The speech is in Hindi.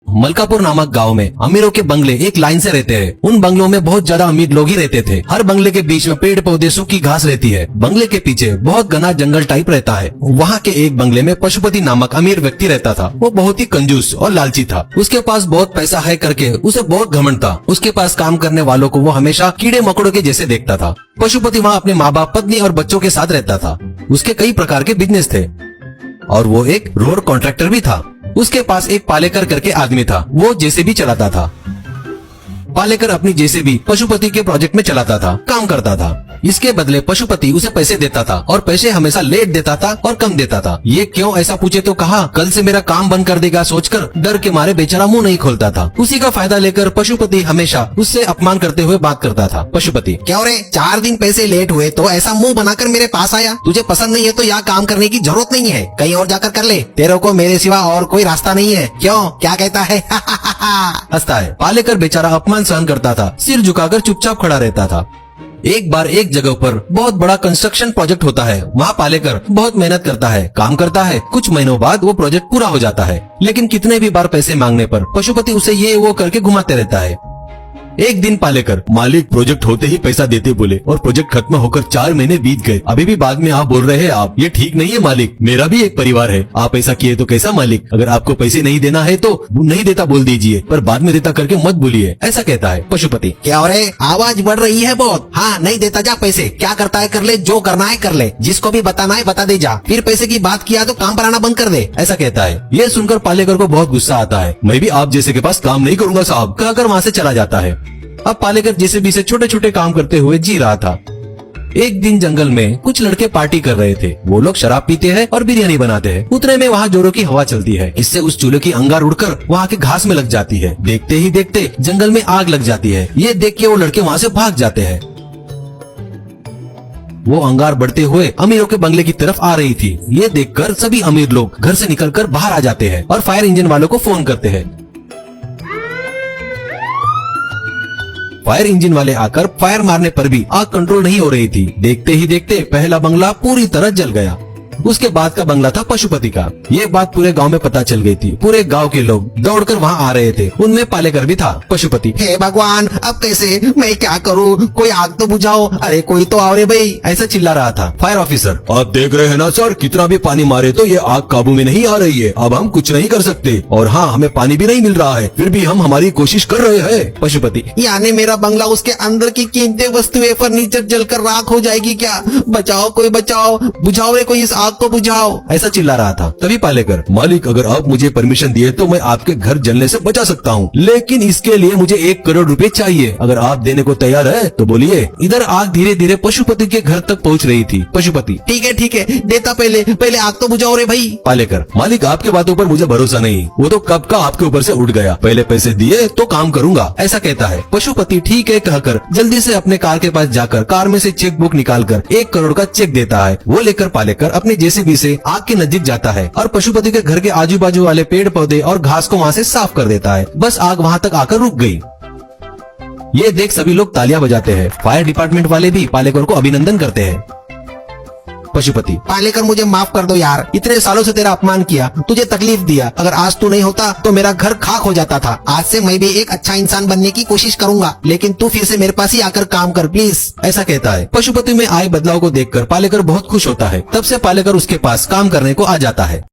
मलकापुर नामक गांव में अमीरों के बंगले एक लाइन से रहते हैं। उन बंगलों में बहुत ज्यादा अमीर लोग ही रहते थे। हर बंगले के बीच में पेड़ पौधे सूखी घास रहती है। बंगले के पीछे बहुत घना जंगल टाइप रहता है। वहाँ के एक बंगले में पशुपति नामक अमीर व्यक्ति रहता था। वो बहुत ही कंजूस और लालची था। उसके पास बहुत पैसा है करके उसे बहुत घमंड था। उसके पास काम करने वालों को वो हमेशा कीड़े मकोड़ों के जैसे देखता था। पशुपति वहाँ अपने माँ बाप, पत्नी और बच्चों के साथ रहता था। उसके कई प्रकार के बिजनेस थे और वो एक रोड कॉन्ट्रैक्टर भी था। उसके पास एक पालेकर करके आदमी था। वो जेसीबी चलाता था। पालेकर अपनी जेसीबी पशुपति के प्रोजेक्ट में चलाता था, काम करता था। इसके बदले पशुपति उसे पैसे देता था और पैसे हमेशा लेट देता था और कम देता था। ये क्यों ऐसा पूछे तो कहा, कल से मेरा काम बंद कर देगा सोचकर डर के मारे बेचारा मुंह नहीं खोलता था। उसी का फायदा लेकर पशुपति हमेशा उससे अपमान करते हुए बात करता था। पशुपति, क्यों रे, 4 दिन पैसे लेट हुए तो ऐसा मुंह बनाकर मेरे पास आया? तुझे पसंद नहीं है तो यहाँ काम करने की जरूरत नहीं है, कहीं और जाकर कर ले। तेरे को मेरे सिवा और कोई रास्ता नहीं है। क्यों, क्या कहता है? हंसता है। पालेकर बेचारा अपमान सहन करता था, सिर झुकाकर चुपचाप खड़ा रहता था। एक बार एक जगह पर बहुत बड़ा कंस्ट्रक्शन प्रोजेक्ट होता है। वहाँ पालेकर बहुत मेहनत करता है, काम करता है। कुछ महीनों बाद वो प्रोजेक्ट पूरा हो जाता है, लेकिन कितने भी बार पैसे मांगने पर पशुपति उसे ये वो करके घुमाते रहता है। एक दिन पालेकर, मालिक प्रोजेक्ट होते ही पैसा देते बोले और प्रोजेक्ट खत्म होकर 4 महीने बीत गए, अभी भी बाद में आप बोल रहे हैं आप, ये ठीक नहीं है मालिक, मेरा भी एक परिवार है, आप ऐसा किए तो कैसा मालिक? अगर आपको पैसे नहीं देना है तो नहीं देता बोल दीजिए, पर बाद में देता करके मत बोलिए, ऐसा कहता है पशुपति। क्या हो रे, आवाज बढ़ रही है बहुत। हाँ, नहीं देता जा पैसे, क्या करता है कर ले, जो करना है कर ले, जिसको भी बताना है बता दे जा, फिर पैसे की बात किया तो काम पर आना बंद कर दे, ऐसा कहता है। ये सुनकर पालेकर को बहुत गुस्सा आता है। मैं भी आप जैसे के पास काम नहीं करूंगा साहब, कहकर वहाँ से चला जाता है। अब पालेकर जेसीबी से छोटे छोटे काम करते हुए जी रहा था। एक दिन जंगल में कुछ लड़के पार्टी कर रहे थे। वो लोग शराब पीते हैं और बिरयानी बनाते हैं। उतने में वहाँ जोरों की हवा चलती है। इससे उस चूल्हे की अंगार उड़कर वहाँ के घास में लग जाती है। देखते ही देखते जंगल में आग लग जाती है। ये देख के वो लड़के वहाँ से भाग जाते हैं। वो अंगार बढ़ते हुए अमीरों के बंगले की तरफ आ रही थी। ये देखकर सभी अमीर लोग घर से निकलकर बाहर आ जाते हैं और फायर इंजन वालों को फोन करते हैं। फायर इंजन वाले आकर फायर मारने पर भी आग कंट्रोल नहीं हो रही थी। देखते ही देखते पहला बंगला पूरी तरह जल गया। उसके बाद का बंगला था पशुपति का। ये बात पूरे गांव में पता चल गई थी। पूरे गांव के लोग दौड़कर वहाँ आ रहे थे। उनमें पालेकर भी था। पशुपति, हे भगवान, अब कैसे, मैं क्या करूँ, कोई आग तो बुझाओ, अरे कोई तो आओ रे भाई, ऐसा चिल्ला रहा था। फायर ऑफिसर, आप देख रहे हैं ना सर, कितना भी पानी मारे तो ये आग काबू में नहीं आ रही है। अब हम कुछ नहीं कर सकते और हाँ, हमें पानी भी नहीं मिल रहा है, फिर भी हम हमारी कोशिश कर रहे हैं। पशुपति, यानी मेरा बंगला, उसके अंदर की कीमती वस्तुएं, फर्नीचर जलकर राख हो जाएगी क्या? बचाओ, कोई बचाओ, बुझाओ रे कोई, इस आग को बुझाओ, ऐसा चिल्ला रहा था। तभी पालेकर, मालिक अगर आप मुझे परमिशन दिए तो मैं आपके घर जलने से बचा सकता हूँ, लेकिन इसके लिए मुझे 1 करोड़ रुपए चाहिए। अगर आप देने को तैयार है तो बोलिए। इधर आग धीरे धीरे पशुपति के घर तक पहुँच रही थी। पशुपति, ठीक है, देता, पहले आग तो बुझाओ रे भाई। पालेकर, मालिक आपके बातों पर मुझे भरोसा नहीं, वो तो कब का आपके ऊपर से उठ गया, पहले पैसे दिए तो काम करूंगा, ऐसा कहता है। पशुपति ठीक है कहकर जल्दी से अपने कार के पास जाकर कार में से चेक बुक निकालकर 1 करोड़ का चेक देता है। वो लेकर पालेकर अपने जेसीबी से आग के नजदीक जाता है और पशुपति के घर के आजू बाजू वाले पेड़ पौधे और घास को वहाँ से साफ कर देता है। बस आग वहाँ तक आकर रुक गई। ये देख सभी लोग तालियां बजाते हैं। फायर डिपार्टमेंट वाले भी पालेकर को अभिनंदन करते हैं। पशुपति, पालेकर मुझे माफ कर दो यार, इतने सालों से तेरा अपमान किया, तुझे तकलीफ दिया। अगर आज तू नहीं होता तो मेरा घर खाक हो जाता था। आज से मैं भी एक अच्छा इंसान बनने की कोशिश करूंगा, लेकिन तू फिर से मेरे पास ही आकर काम कर प्लीज, ऐसा कहता है। पशुपति में आए बदलाव को देखकर पालेकर बहुत खुश होता है। तब से पालेकर उसके पास काम करने को आ जाता है।